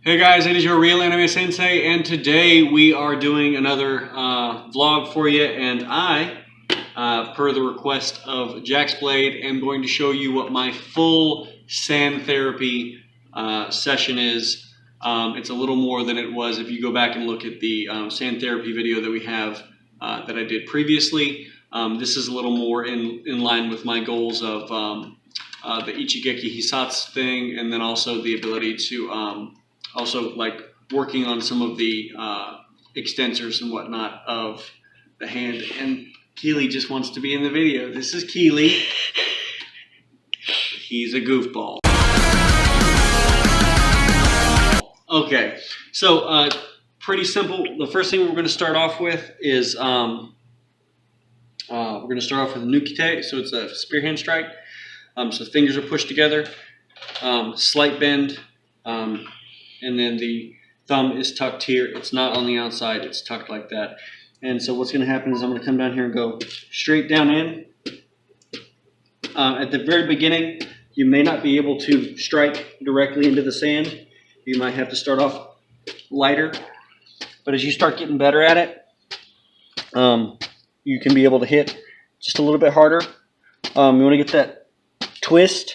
Hey guys, it is your real anime sensei, and today we are doing another vlog for you, and I, per the request of JaxBlade, am going to show you what my full sand therapy session is. It's a little more than it was if you go back and look at the sand therapy video that we have that I did previously. This is a little more in line with my goals of the Ichigeki Hisatsu thing, and then also the ability to also like working on some of the extensors and whatnot of the hand. And Keely just wants to be in the video. This is Keely. He's a goofball. Okay, so pretty simple. The first thing we're going to start off with is we're going to start off with a nukite. So it's a spear hand strike. So the fingers are pushed together, slight bend, and then the thumb is tucked here. It's not on the outside, it's tucked like that. And so what's going to happen is I'm going to come down here and go straight down in. At the very beginning, you may not be able to strike directly into the sand. You might have to start off lighter. But as you start getting better at it, you can be able to hit just a little bit harder. You want to get that twist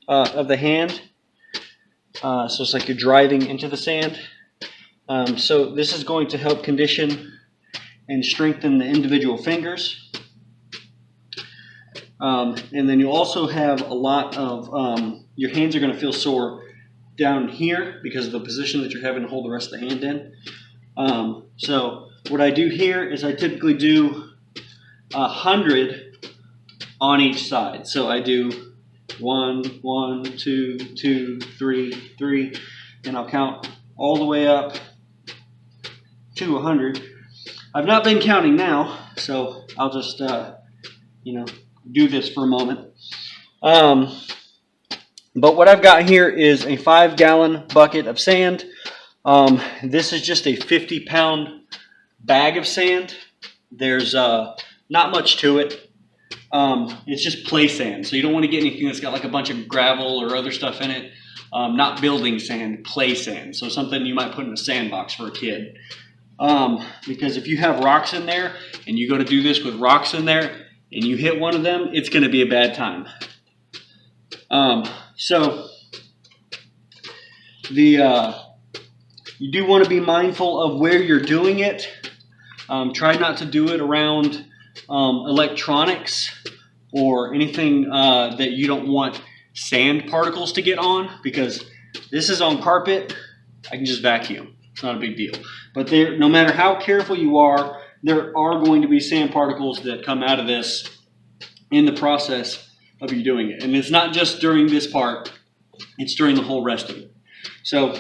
of the hand. So it's like you're driving into the sand. So this is going to help condition and strengthen the individual fingers. And then you also have a lot of, your hands are going to feel sore down here because of the position that you're having to hold the rest of the hand in. So what I do here is I typically do 100 on each side. So I do 1, 1, 2, 2, 3, 3, and I'll count all the way up to 100. I've not been counting now, so I'll just, do this for a moment. But what I've got here is a 5-gallon bucket of sand. This is just a 50-pound bag of sand. There's not much to it. It's just play sand, so you don't want to get anything that's got like a bunch of gravel or other stuff in it. Not building sand, play sand. So something you might put in a sandbox for a kid. Because if you have rocks in there and you go to do this with rocks in there and you hit one of them, it's going to be a bad time. So you do want to be mindful of where you're doing it. Try not to do it around electronics or anything that you don't want sand particles to get on, because this is on carpet. I can just vacuum. It's not a big deal. But no matter how careful you are, there are going to be sand particles that come out of this in the process of you doing it. And it's not just during this part, it's during the whole rest of it. So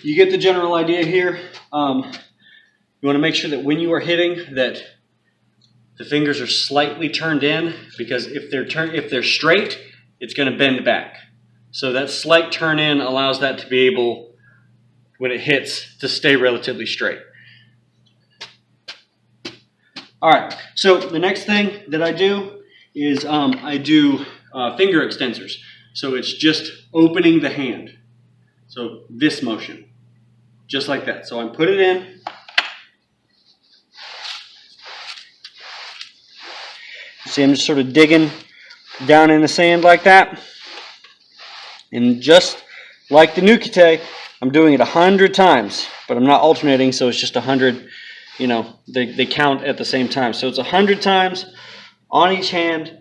you get the general idea here. You want to make sure that when you are hitting that the fingers are slightly turned in, because if they're straight, it's going to bend back. So that slight turn in allows that to be able, when it hits, to stay relatively straight. All right, so the next thing that I do is I do finger extensors. So it's just opening the hand. So this motion, just like that. So I put it in. See, I'm just sort of digging down in the sand like that. And just like the nukite, I'm doing it 100 times, but I'm not alternating, so it's just 100, they count at the same time. So it's 100 times on each hand.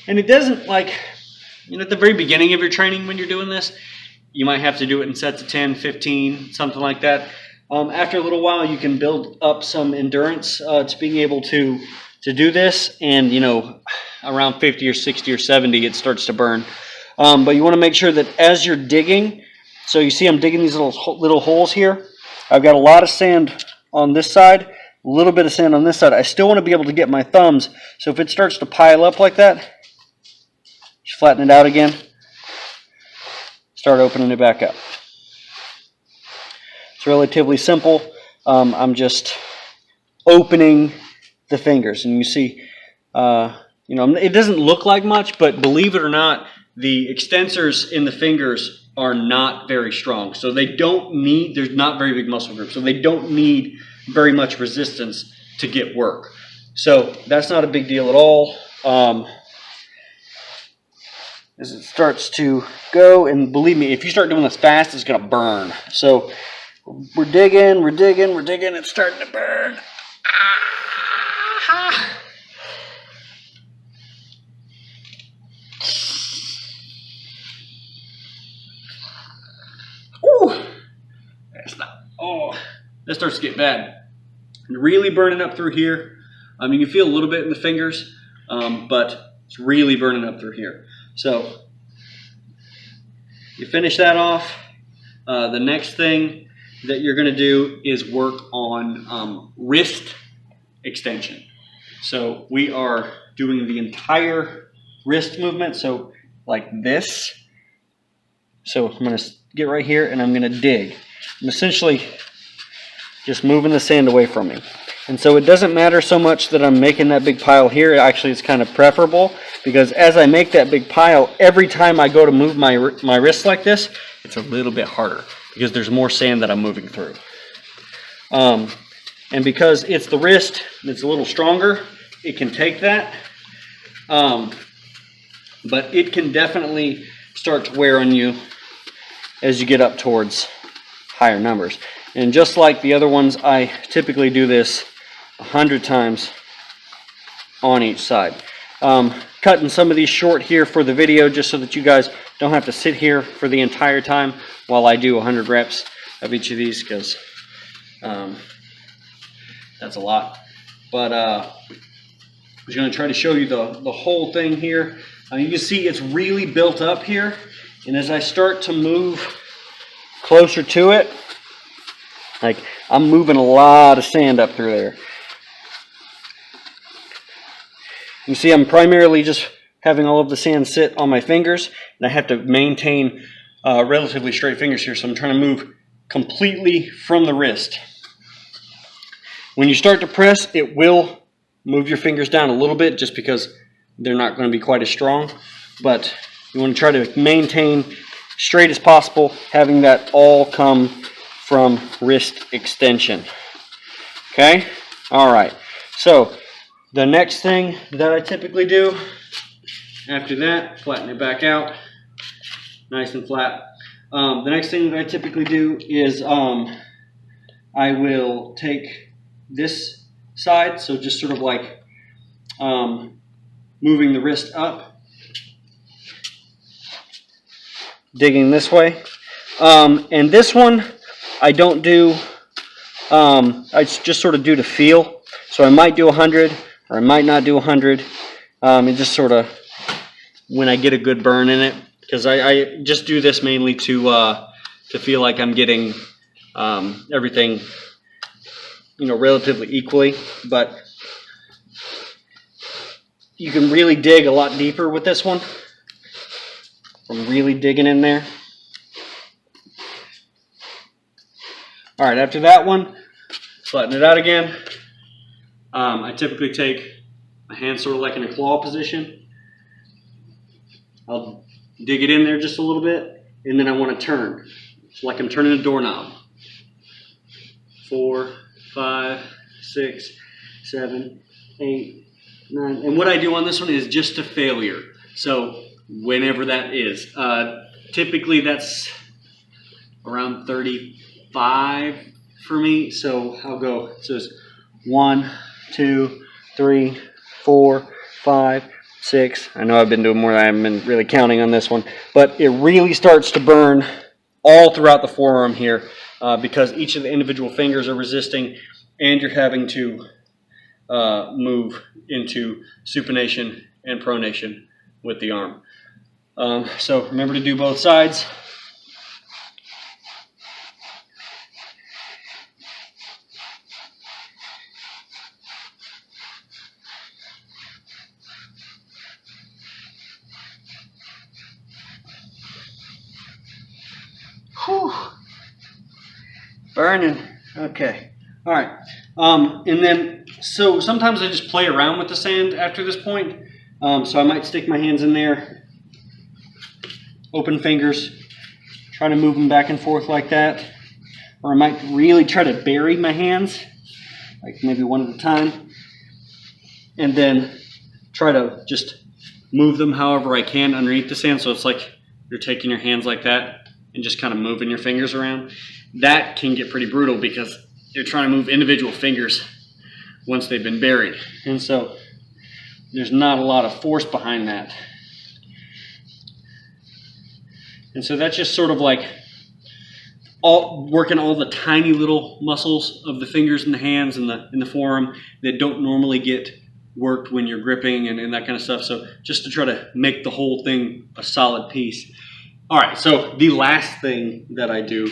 And it doesn't like, at the very beginning of your training when you're doing this, you might have to do it in sets of 10, 15, something like that. After a little while, you can build up some endurance to being able to do this, and around 50 or 60 or 70 it starts to burn. But you want to make sure that as you're digging, so you see I'm digging these little holes here. I've got a lot of sand on this side, a little bit of sand on this side. I still want to be able to get my thumbs, so if it starts to pile up like that, just flatten it out again, start opening it back up. It's relatively simple. I'm just opening the fingers, and you see it doesn't look like much, but believe it or not, the extensors in the fingers are not very strong. So they don't need, there's not very big muscle group. So they don't need very much resistance to get work. So that's not a big deal at all. As it starts to go, and believe me, if you start doing this fast, it's going to burn. So we're digging, it's starting to burn. Ah! Ooh! That's not, oh, that starts to get bad. Really burning up through here. You can feel a little bit in the fingers, but it's really burning up through here. So you finish that off. The next thing that you're going to do is work on wrist extension. So we are doing the entire wrist movement, so like this. So I'm going to get right here and I'm going to dig. I'm essentially just moving the sand away from me. And so it doesn't matter so much that I'm making that big pile here. Actually, it's kind of preferable, because as I make that big pile, every time I go to move my wrist like this, it's a little bit harder because there's more sand that I'm moving through. And because it's the wrist, it's a little stronger, it can take that. But it can definitely start to wear on you as you get up towards higher numbers. And just like the other ones, I typically do this 100 times on each side. Cutting some of these short here for the video just so that you guys don't have to sit here for the entire time while I do 100 reps of each of these, because that's a lot. But I was going to try to show you the whole thing here. You can see it's really built up here, and as I start to move closer to it, like I'm moving a lot of sand up through there. You see I'm primarily just having all of the sand sit on my fingers, and I have to maintain relatively straight fingers here, so I'm trying to move completely from the wrist. When you start to press, it will move your fingers down a little bit just because they're not going to be quite as strong, but you want to try to maintain straight as possible, having that all come from wrist extension. Okay? All right. So the next thing that I typically do after that, flatten it back out, nice and flat. The next thing that I typically do is I will take this side, so just sort of like moving the wrist up, digging this way. And this one I don't do, I just sort of do to feel. So I might do 100 or I might not do 100. It just sort of when I get a good burn in it, because I just do this mainly to feel like I'm getting everything, relatively equally. But you can really dig a lot deeper with this one. I'm really digging in there. All right, after that one, flatten it out again. I typically take my hand sort of like in a claw position. I'll dig it in there just a little bit, and then I want to turn. It's like I'm turning a doorknob. 4, 5, 6, 7, 8, 9. And what I do on this one is just to failure. So whenever that is. Typically that's around 35 for me. So I'll go, so it's 1, 2, 3, 4, 5, 6. I know I've been doing more than I haven't been really counting on this one, but it really starts to burn all throughout the forearm here because each of the individual fingers are resisting, and you're having to move into supination and pronation with the arm. So remember to do both sides. Whew. Burning. Okay. All right. And then, so sometimes I just play around with the sand after this point. So I might stick my hands in there, open fingers, try to move them back and forth like that. Or I might really try to bury my hands, like maybe one at a time, and then try to just move them however I can underneath the sand. So it's like you're taking your hands like that and just kind of moving your fingers around. That can get pretty brutal because you're trying to move individual fingers once they've been buried. And so there's not a lot of force behind that. And so that's just sort of like working all the tiny little muscles of the fingers and the hands and the forearm that don't normally get worked when you're gripping and that kind of stuff. So just to try to make the whole thing a solid piece. All right, so the last thing that I do,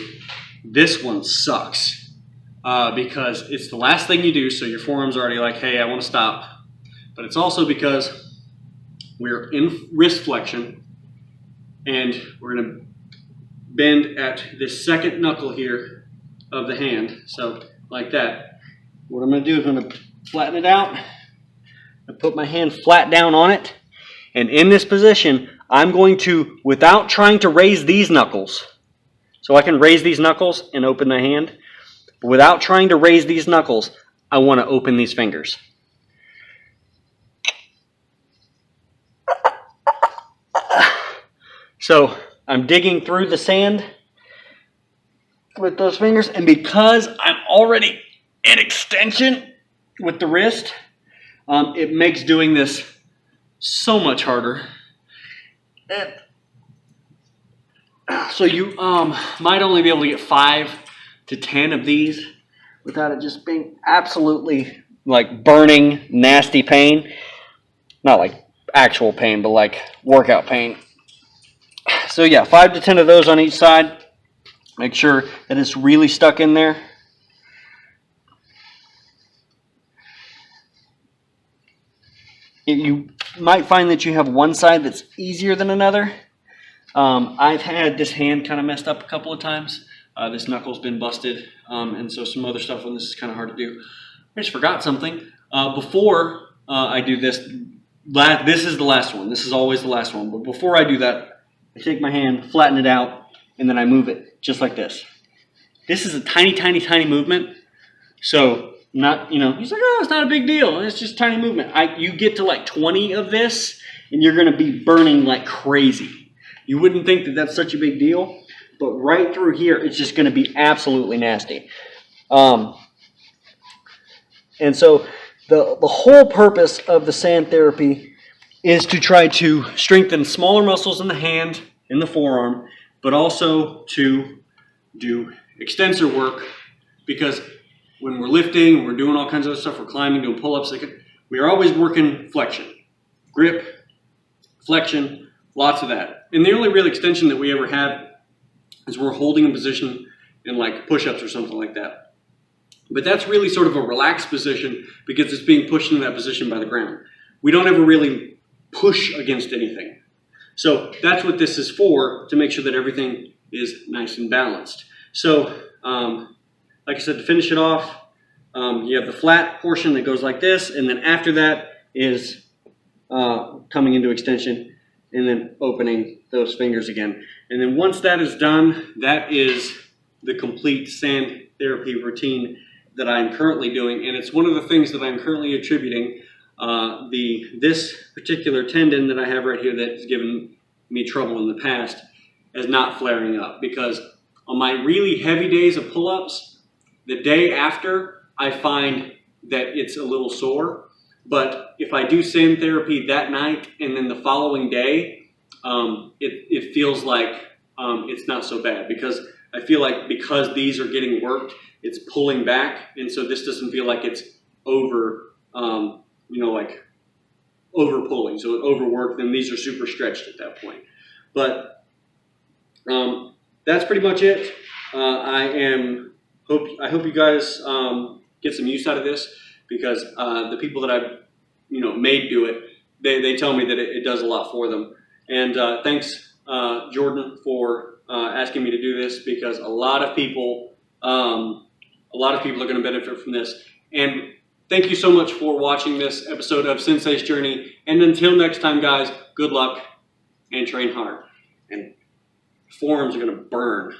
this one sucks because it's the last thing you do. So your forearm's already like, hey, I want to stop. But it's also because we're in wrist flexion and we're going to bend at this second knuckle here of the hand. So like that. What I'm going to do is I'm going to flatten it out. I put my hand flat down on it. And in this position, I'm going to, without trying to raise these knuckles, so I can raise these knuckles and open the hand, but without trying to raise these knuckles, I want to open these fingers. So I'm digging through the sand with those fingers, and because I'm already in extension with the wrist, it makes doing this so much harder. So you might only be able to get 5 to 10 of these without it just being absolutely like burning, nasty pain. Not like actual pain, but like workout pain. So yeah, 5 to 10 of those on each side. Make sure that it's really stuck in there. You might find that you have one side that's easier than another. I've had this hand kind of messed up a couple of times. This knuckle's been busted, and so some other stuff on this is kind of hard to do. I just forgot something. Before I do this, this is the last one. This is always the last one. But before I do that, I take my hand, flatten it out, and then I move it just like this. This is a tiny, tiny, tiny movement. So not, he's like, oh, it's not a big deal. It's just a tiny movement. You get to like 20 of this, and you're going to be burning like crazy. You wouldn't think that that's such a big deal, but right through here, it's just going to be absolutely nasty. And so the whole purpose of the sand therapy is to try to strengthen smaller muscles in the hand, in the forearm, but also to do extensor work, because when we're lifting, we're doing all kinds of other stuff, we're climbing, doing pull-ups, we are always working flexion, grip, flexion, lots of that. And the only real extension that we ever have is we're holding a position in like push-ups or something like that. But that's really sort of a relaxed position because it's being pushed in that position by the ground. We don't ever really push against anything. So that's what this is for, to make sure that everything is nice and balanced. So, like I said, to finish it off, you have the flat portion that goes like this, and then after that is coming into extension and then opening those fingers again. And then once that is done, that is the complete sand therapy routine that I'm currently doing. And it's one of the things that I'm currently attributing this particular tendon that I have right here that's given me trouble in the past as not flaring up. Because on my really heavy days of pull-ups, the day after, I find that it's a little sore. But if I do sand therapy that night and then the following day, it feels like it's not so bad, because I feel like because these are getting worked, it's pulling back, and so this doesn't feel like it's over, like over pulling. So it overworked, and these are super stretched at that point. But that's pretty much it. I hope you guys get some use out of this, because the people that I've made do it, they tell me that it does a lot for them. And thanks, Jordan, for asking me to do this, because a lot of people are going to benefit from this. And thank you so much for watching this episode of Sensei's Journey. And until next time, guys, good luck and train hard. And Forearms are going to burn.